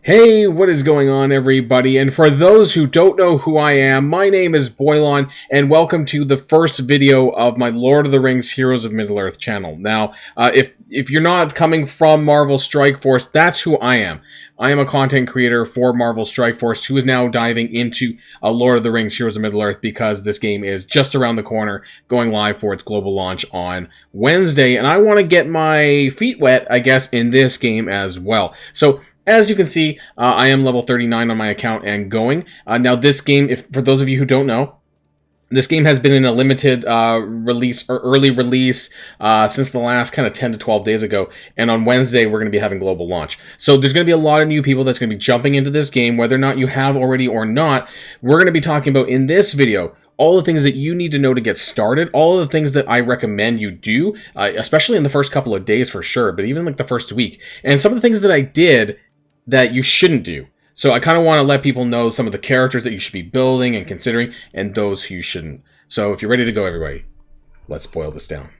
Hey, what is going on, everybody? And for those who don't know who I am, my name is Boilon, and welcome to the first video of my Lord of the Rings Heroes of Middle-earth channel. Now, if you're not coming from Marvel Strike Force, that's who I am. I am a content creator for Marvel Strike Force who is now diving into Lord of the Rings Heroes of Middle-earth because this game is just around the corner, going live for its global launch on Wednesday, and I want to get my feet wet, I guess, in this game as well. So, as you can see, I am level 39 on my account and going. Now this game, for those of you who don't know, this game has been in a limited release or early release since the last kind of 10 to 12 days ago. And on Wednesday, we're going to be having global launch. So there's going to be a lot of new people that's going to be jumping into this game, whether or not you have already or not. We're going to be talking about in this video all the things that you need to know to get started, all of the things that I recommend you do, especially in the first couple of days for sure, but even like the first week. And some of the things that I did that you shouldn't do. So I kind of want to let people know some of the characters that you should be building and considering, and those who you shouldn't. So if you're ready to go, everybody, let's boil this down.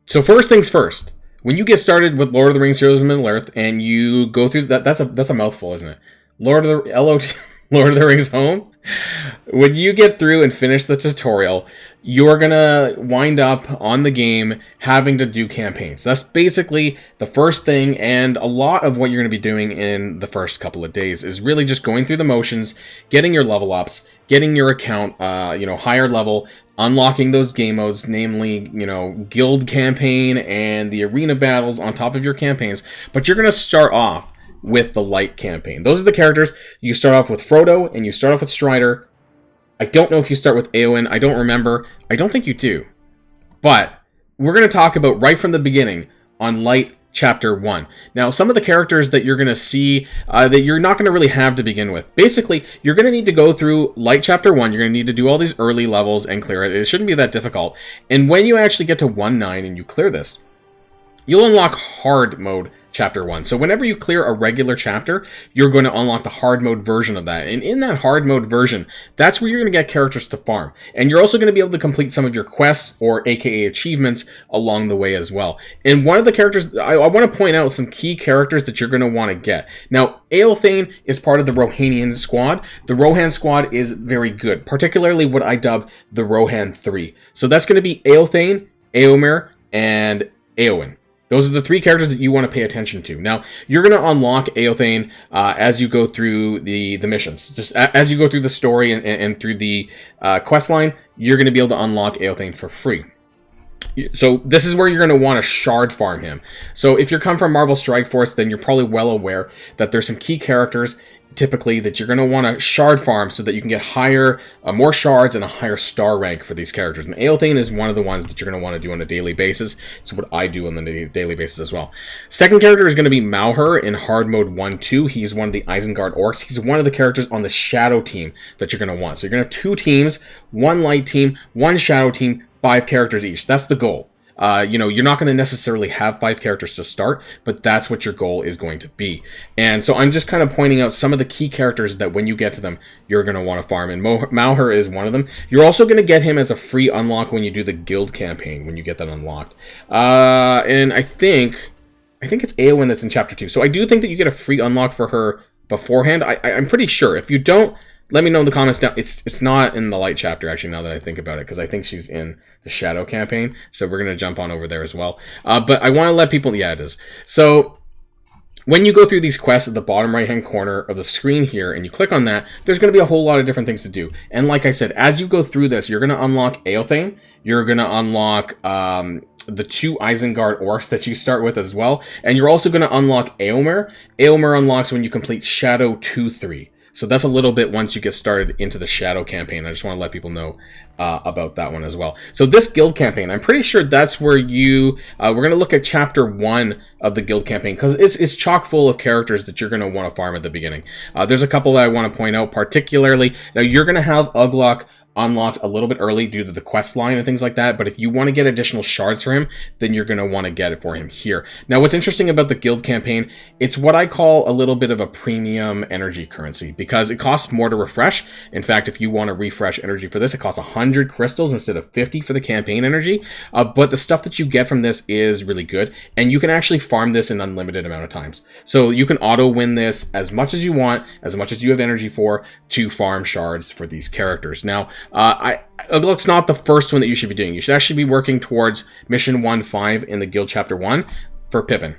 So first things first, when you get started with Lord of the Rings Heroes of Middle-earth and you go through that's a mouthful, isn't it? Lord of the Rings Home. When you get through and finish the tutorial, you're gonna wind up on the game having to do campaigns. That's basically the first thing, and a lot of what you're gonna be doing in the first couple of days is really just going through the motions, getting your level ups, getting your account, higher level, unlocking those game modes, namely, guild campaign and the arena battles on top of your campaigns. But you're gonna start off with the light campaign. Those are the characters. You start off with Frodo and you start off with Strider. I don't know if you start with Éowyn. I don't remember. I don't think you do. But we're going to talk about right from the beginning on Light Chapter 1. Now, some of the characters that you're going to see that you're not going to really have to begin with. Basically, you're going to need to go through Light Chapter 1. You're going to need to do all these early levels and clear it. It shouldn't be that difficult. And when you actually get to 1.9 and you clear this, you'll unlock Hard Mode Chapter 1. So whenever you clear a regular chapter, you're going to unlock the hard mode version of that. And in that hard mode version, that's where you're going to get characters to farm. And you're also going to be able to complete some of your quests, or aka achievements, along the way as well. And one of the characters, I want to point out some key characters that you're going to want to get. Now, Éowyn is part of the Rohanian squad. The Rohan squad is very good, particularly what I dub the Rohan 3. So that's going to be Éowyn, Éomer, and Éowyn. Those are the three characters that you want to pay attention to. Now, you're going to unlock Éowyn as you go through the missions. Just as you go through the story and through the quest line, you're going to be able to unlock Éowyn for free. So this is where you're going to want to shard farm him. So if you come from Marvel Strike Force, then you're probably well aware that there's some key characters typically that you're going to want to shard farm so that you can get higher, more shards and a higher star rank for these characters. And Éowyn is one of the ones that you're going to want to do on a daily basis. It's what I do on the daily basis as well. Second character is going to be Mauher in hard mode 1-2. He's one of the Isengard orcs. He's one of the characters on the shadow team that you're going to want. So you're going to have two teams, one light team, one shadow team, 5 characters each. That's the goal. You're not going to necessarily have 5 characters to start, but that's what your goal is going to be. And so I'm just kind of pointing out some of the key characters that when you get to them, you're going to want to farm. And Mauher is one of them. You're also going to get him as a free unlock when you do the guild campaign, when you get that unlocked. And I think it's Éowyn that's in Chapter 2. So I do think that you get a free unlock for her beforehand. I'm pretty sure. If you don't, let me know in the comments down. It's not in the light chapter, actually, now that I think about it, because I think she's in the shadow campaign. So we're going to jump on over there as well. But I want to let people... Yeah, it is. So when you go through these quests at the bottom right-hand corner of the screen here, and you click on that, there's going to be a whole lot of different things to do. And like I said, as you go through this, you're going to unlock Éowyn. You're going to unlock... the 2 Isengard orcs that you start with as well. And you're also going to unlock Éomer. Éomer unlocks when you complete Shadow 2-3. So that's a little bit once you get started into the Shadow campaign. I just want to let people know about that one as well. So this guild campaign, I'm pretty sure that's where you... we're going to look at Chapter 1 of the guild campaign, because it's chock full of characters that you're going to want to farm at the beginning. There's a couple that I want to point out particularly. Now, you're going to have Uglok unlocked a little bit early due to the quest line and things like that, but if you want to get additional shards for him, then you're going to want to get it for him here. Now, what's interesting about the guild campaign, it's what I call a little bit of a premium energy currency, because it costs more to refresh. In fact, if you want to refresh energy for this, it costs 100 crystals instead of 50 for the campaign energy, but the stuff that you get from this is really good, and you can actually farm this an unlimited amount of times. So you can auto win this as much as you want, as much as you have energy for, to farm shards for these characters. Now, it's not the first one that you should be doing. You should actually be working towards mission 1.5 in the guild chapter 1 for Pippin.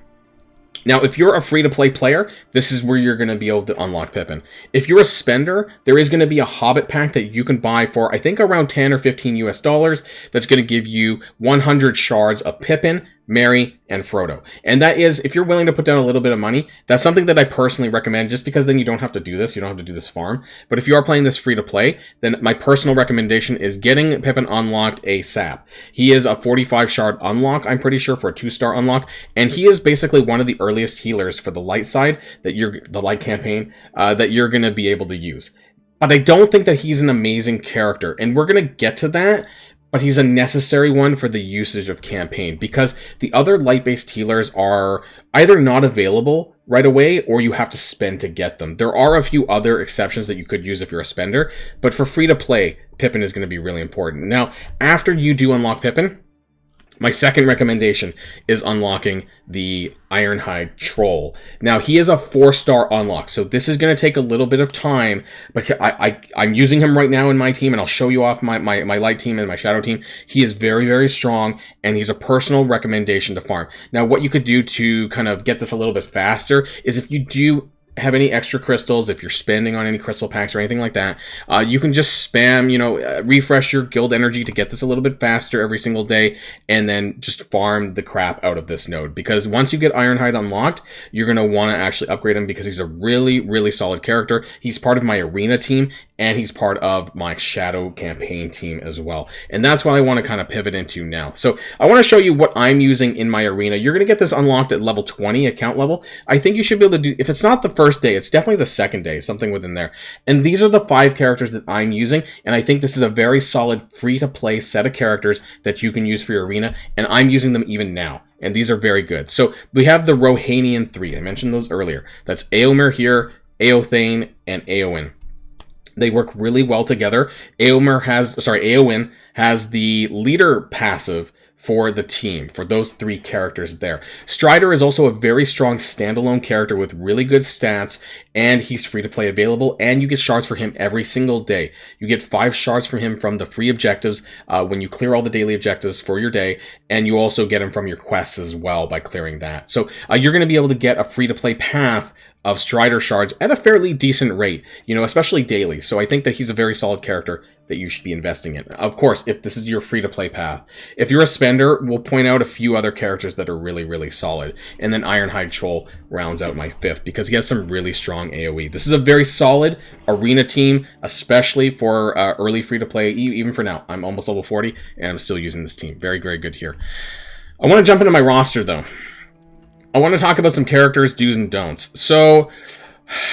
Now, if you're a free-to-play player, this is where you're going to be able to unlock Pippin. If you're a spender, there is going to be a Hobbit pack that you can buy for, I think, around 10 or 15 US dollars. That's going to give you 100 shards of Pippin, Merry, and Frodo. And that is, if you're willing to put down a little bit of money, that's something that I personally recommend, just because then you don't have to do this. You don't have to do this farm. But if you are playing this free to play, then my personal recommendation is getting Pippin unlocked ASAP. He is a 45 shard unlock, I'm pretty sure, for a 2-star unlock. And he is basically one of the earliest healers for the light side, the light campaign, that you're going to be able to use. But I don't think that he's an amazing character. And we're going to get to that. But he's a necessary one for the usage of campaign, because the other light-based healers are either not available right away or you have to spend to get them. There are a few other exceptions that you could use if you're a spender, but for free-to-play, Pippin is going to be really important. Now, after you do unlock Pippin, my second recommendation is unlocking the Ironhide Troll. Now, he is a 4-star unlock, so this is going to take a little bit of time, but I'm using him right now in my team, and I'll show you off my light team and my shadow team. He is very, very strong, and he's a personal recommendation to farm. Now, what you could do to kind of get this a little bit faster is if you do have any extra crystals, if you're spending on any crystal packs or anything like that, you can just spam, refresh your guild energy to get this a little bit faster every single day, and then just farm the crap out of this node. Because once you get Ironhide unlocked, you're going to want to actually upgrade him, because he's a really, really solid character. He's part of my arena team, and he's part of my shadow campaign team as well. And that's what I want to kind of pivot into now. So I want to show you what I'm using in my arena. You're going to get this unlocked at level 20 account level. I think you should be able to do, if it's not the first day, it's definitely the second day, something within there. And these are the 5 characters that I'm using, and I think this is a very solid free-to-play set of characters that you can use for your arena, and I'm using them even now. And these are very good. So we have the Rohanian 3. I mentioned those earlier. That's Éomer here, Éothane, and Éowyn. They work really well together. Éowyn has the leader passive for the team, for those 3 characters there. Strider is also a very strong standalone character with really good stats, and he's free to play available, and you get shards for him every single day. You get 5 shards from him from the free objectives when you clear all the daily objectives for your day, and you also get them from your quests as well by clearing that. So you're going to be able to get a free to play path of Strider shards at a fairly decent rate, especially daily. So I think that he's a very solid character that you should be investing in. Of course, if this is your free-to-play path. If you're a spender, we'll point out a few other characters that are really, really solid. And then Ironhide Troll rounds out my 5th, because he has some really strong AoE. This is a very solid arena team, especially for early free-to-play, even for now. I'm almost level 40, and I'm still using this team. Very, very good here. I want to jump into my roster, though. I want to talk about some characters, do's and don'ts. So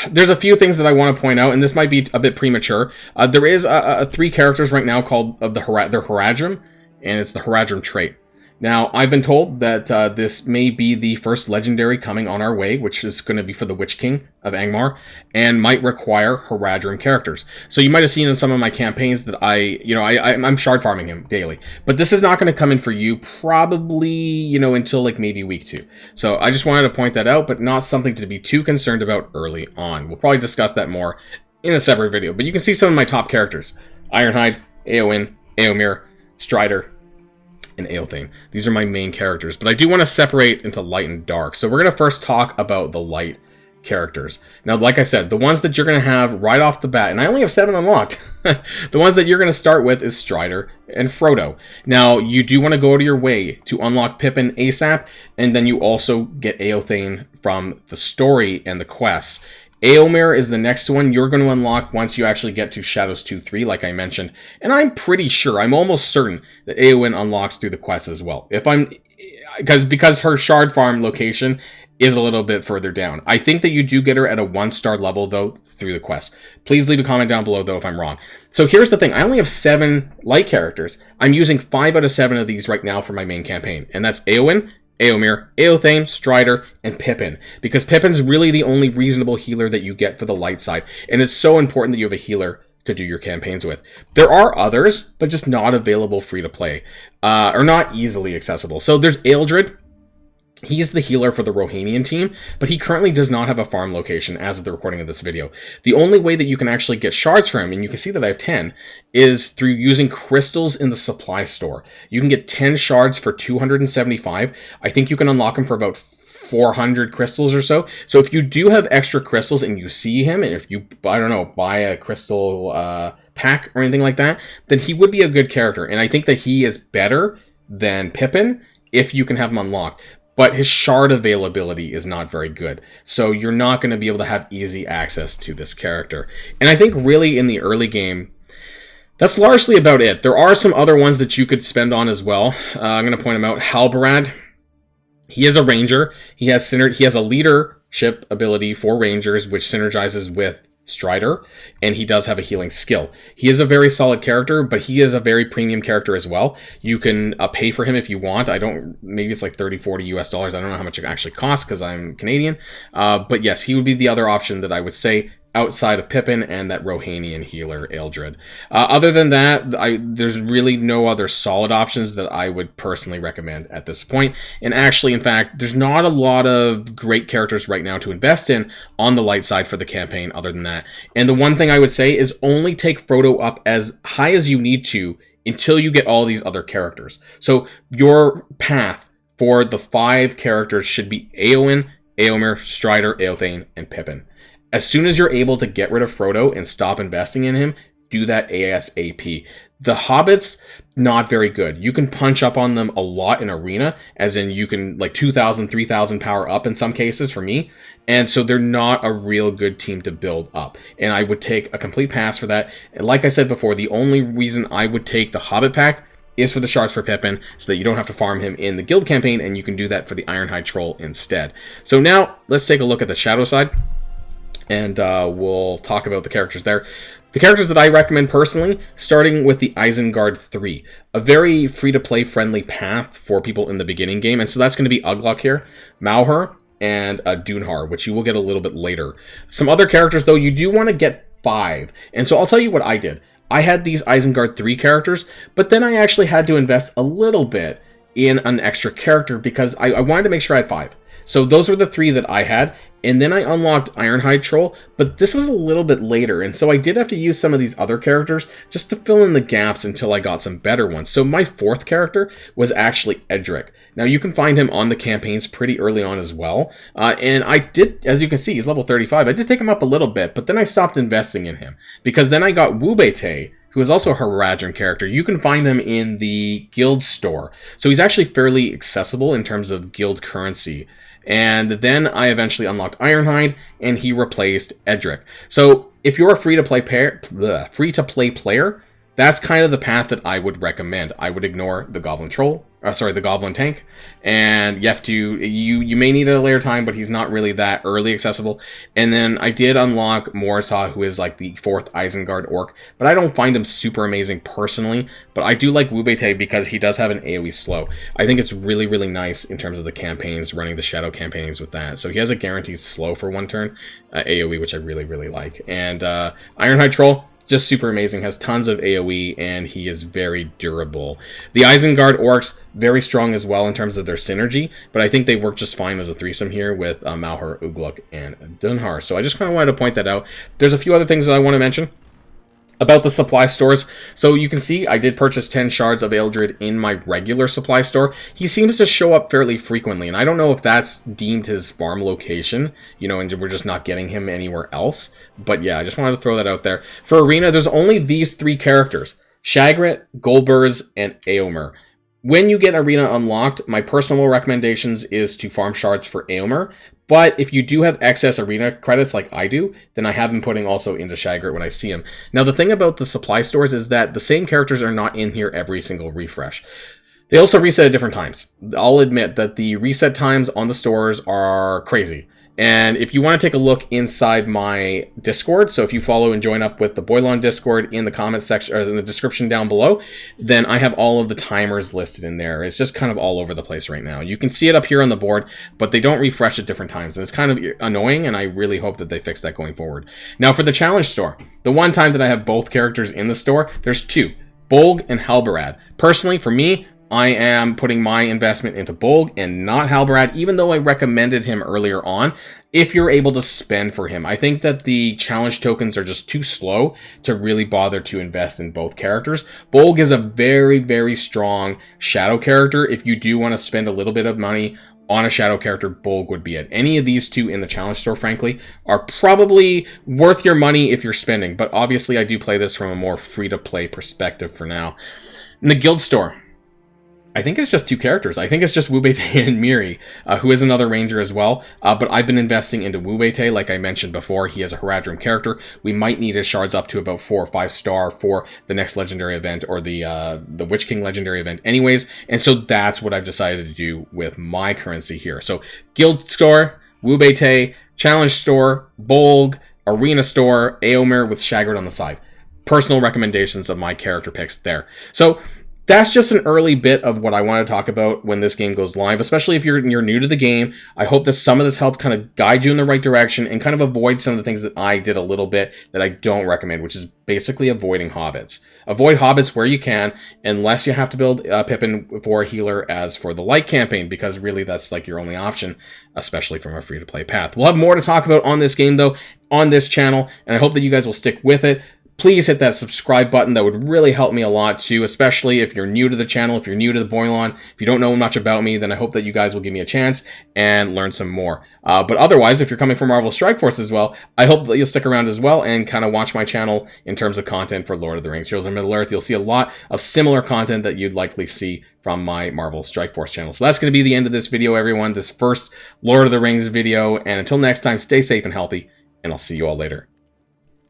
there's a few things that I want to point out, and this might be a bit premature. There is 3 characters right now called they're Haradrim, and it's the Haradrim trait. Now, I've been told that this may be the first legendary coming on our way, which is going to be for the Witch King of Angmar, and might require Haradrim characters. So you might have seen in some of my campaigns that I'm shard farming him daily. But this is not going to come in for you probably, until like maybe week 2. So I just wanted to point that out, but not something to be too concerned about early on. We'll probably discuss that more in a separate video. But you can see some of my top characters: Ironhide, Éowyn, Éomer, Strider, and Éothane. These are my main characters, but I do want to separate into light and dark. So we're going to first talk about the light characters. Now, like I said, the ones that you're going to have right off the bat, and I only have 7 unlocked, the ones that you're going to start with is Strider and Frodo. Now, you do want to go to your way to unlock Pippin ASAP, and then you also get Éothane from the story and the quests. Éomer is the next one you're going to unlock once you actually get to Shadows 2-3, like I mentioned. And I'm pretty sure, I'm almost certain, that Éowyn unlocks through the quests as well. Because her shard farm location is a little bit further down. I think that you do get her at a 1-star level, though, through the quest. Please leave a comment down below, though, if I'm wrong. So here's the thing. I only have 7 light characters. I'm using 5 out of 7 of these right now for my main campaign. And that's Éowyn, Éomer, Eothane, Strider, and Pippin. Because Pippin's really the only reasonable healer that you get for the light side. And it's so important that you have a healer to do your campaigns with. There are others, but just not available free to play. Or not easily accessible. So there's Ealdred. He's the healer for the Rohanian team, but he currently does not have a farm location as of the recording of this video. The only way that you can actually get shards for him, and you can see that I have 10, is through using crystals in the supply store. You can get 10 shards for 275. I think you can unlock him for about 400 crystals or so. So if you do have extra crystals and you see him, and if you, I don't know, buy a crystal pack or anything like that, then he would be a good character. And I think that he is better than Pippin if you can have him unlocked. But his shard availability is not very good. So you're not going to be able to have easy access to this character. And I think really in the early game, that's largely about it. There are some other ones that you could spend on as well. I'm going to point them out. Halbarad, he is a ranger. He has a leadership ability for rangers, which synergizes with Strider, and he does have a healing skill. He is a very solid character, but he is a very premium character as well. You can pay for him if you want. Maybe it's like 30, 40 US dollars. I don't know how much it actually costs because I'm Canadian. But yes, he would be the other option that I would say outside of Pippin and that Rohanian healer, Ealdred. Other than that, there's really no other solid options that I would personally recommend at this point. And actually, in fact, there's not a lot of great characters right now to invest in on the light side for the campaign other than that. And the one thing I would say is only take Frodo up as high as you need to until you get all these other characters. So your path for the 5 characters should be Éowyn, Éomer, Strider, Eothane, and Pippin. As soon as you're able to get rid of Frodo and stop investing in him, do that ASAP. The Hobbits, not very good. You can punch up on them a lot in Arena, as in you can like 2,000, 3,000 power up in some cases for me. And so they're not a real good team to build up. And I would take a complete pass for that. And like I said before, the only reason I would take the Hobbit pack is for the shards for Pippin, so that you don't have to farm him in the guild campaign, and you can do that for the Ironhide Troll instead. So now, let's take a look at the shadow side. And we'll talk about the characters there. The characters that I recommend personally, starting with the Isengard 3. A very free-to-play friendly path for people in the beginning game. And so that's going to be Ugluk here, Mauher, and Dunhar, which you will get a little bit later. Some other characters, though, you do want to get 5. And so I'll tell you what I did. I had these Isengard 3 characters, but then I actually had to invest a little bit in an extra character because I wanted to make sure I had 5. So those were the 3 that I had, and then I unlocked Ironhide Troll, but this was a little bit later, and so I did have to use some of these other characters just to fill in the gaps until I got some better ones. So my 4th character was actually Edric. Now you can find him on the campaigns pretty early on as well, and I did, as you can see, he's level 35. I did take him up a little bit, but then I stopped investing in him, because then I got Wubete, who is also a Haradrim character. You can find him in the guild store. So he's actually fairly accessible in terms of guild currency. And then I eventually unlocked Ironhide, and he replaced Edric. So if you're a free-to-play player, that's kind of the path that I would recommend. I would ignore the Goblin Troll, the Goblin Tank, and you have to, you may need a layer time, but he's not really that early accessible. And then I did unlock Morisah, who is like the 4th Isengard Orc, but I don't find him super amazing personally, but I do like Wubete because he does have an AoE slow. I think it's really, really nice in terms of the campaigns, running the shadow campaigns with that. So he has a guaranteed slow for 1 turn, AoE, which I really, really like. And Ironhide Troll, just super amazing, has tons of AoE, and he is very durable. The Isengard Orcs, very strong as well in terms of their synergy, but I think they work just fine as a threesome here with Mauher, Ugluk, and Dunhar. So I just kind of wanted to point that out. There's a few other things that I want to mention about the supply stores. So you can see I did purchase 10 shards of Ealdred in my regular supply store. He seems to show up fairly frequently, and I don't know if that's deemed his farm location, you know, and we're just not getting him anywhere else. But yeah, I just wanted to throw that out there. For Arena, there's only these 3 characters: Shagret, Goldburz, and Éomer. When you get Arena unlocked, my personal recommendations is to farm shards for Éomer. But if you do have excess Arena credits like I do, then I have been putting also into Shagret when I see him. Now, the thing about the supply stores is that the same characters are not in here every single refresh. They also reset at different times. I'll admit that the reset times on the stores are crazy. And if you want to take a look inside my Discord, so if you follow and join up with the Boilon Discord in the comments section or in the description down below, then I have all of the timers listed in there. It's just kind of all over the place right now. You can see it up here on the board, but they don't refresh at different times. And it's kind of annoying, and I really hope that they fix that going forward. Now for the challenge store, the one time that I have both characters in the store, there's two, Bolg and Halbarad. Personally, for me, I am putting my investment into Bolg and not Halbarad, even though I recommended him earlier on, if you're able to spend for him. I think that the challenge tokens are just too slow to really bother to invest in both characters. Bolg is a very, very strong shadow character. If you do want to spend a little bit of money on a shadow character, Bolg would be it. Any of these two in the challenge store, frankly, are probably worth your money if you're spending. But obviously, I do play this from a more free-to-play perspective for now. In the guild store, I think it's just two characters. I think it's just Wubei and Miri, who is another ranger as well. But I've been investing into Wubei, like I mentioned before. He is a Haradrim character. We might need his shards up to about 4 or 5 star for the next legendary event, or the Witch King legendary event anyways. And so that's what I've decided to do with my currency here. So guild store, Wubei, challenge store, Bolg, arena store, Aomir with Shagard on the side. Personal recommendations of my character picks there. So that's just an early bit of what I want to talk about when this game goes live, especially if you're new to the game. I hope that some of this helped kind of guide you in the right direction and kind of avoid some of the things that I did a little bit that I don't recommend, which is basically avoiding hobbits. Avoid hobbits where you can, unless you have to build Pippin for a healer as for the light campaign, because really that's like your only option, especially from a free-to-play path. We'll have more to talk about on this game, though, on this channel, and I hope that you guys will stick with it. Please hit that subscribe button. That would really help me a lot too, especially if you're new to the channel, if you're new to the Boilon. If you don't know much about me, then I hope that you guys will give me a chance and learn some more. But otherwise, if you're coming from Marvel Strike Force as well, I hope that you'll stick around as well and kind of watch my channel in terms of content for Lord of the Rings, Heroes of Middle-earth. You'll see a lot of similar content that you'd likely see from my Marvel Strike Force channel. So that's going to be the end of this video, everyone. This first Lord of the Rings video. And until next time, stay safe and healthy, and I'll see you all later.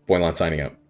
Boilon signing out.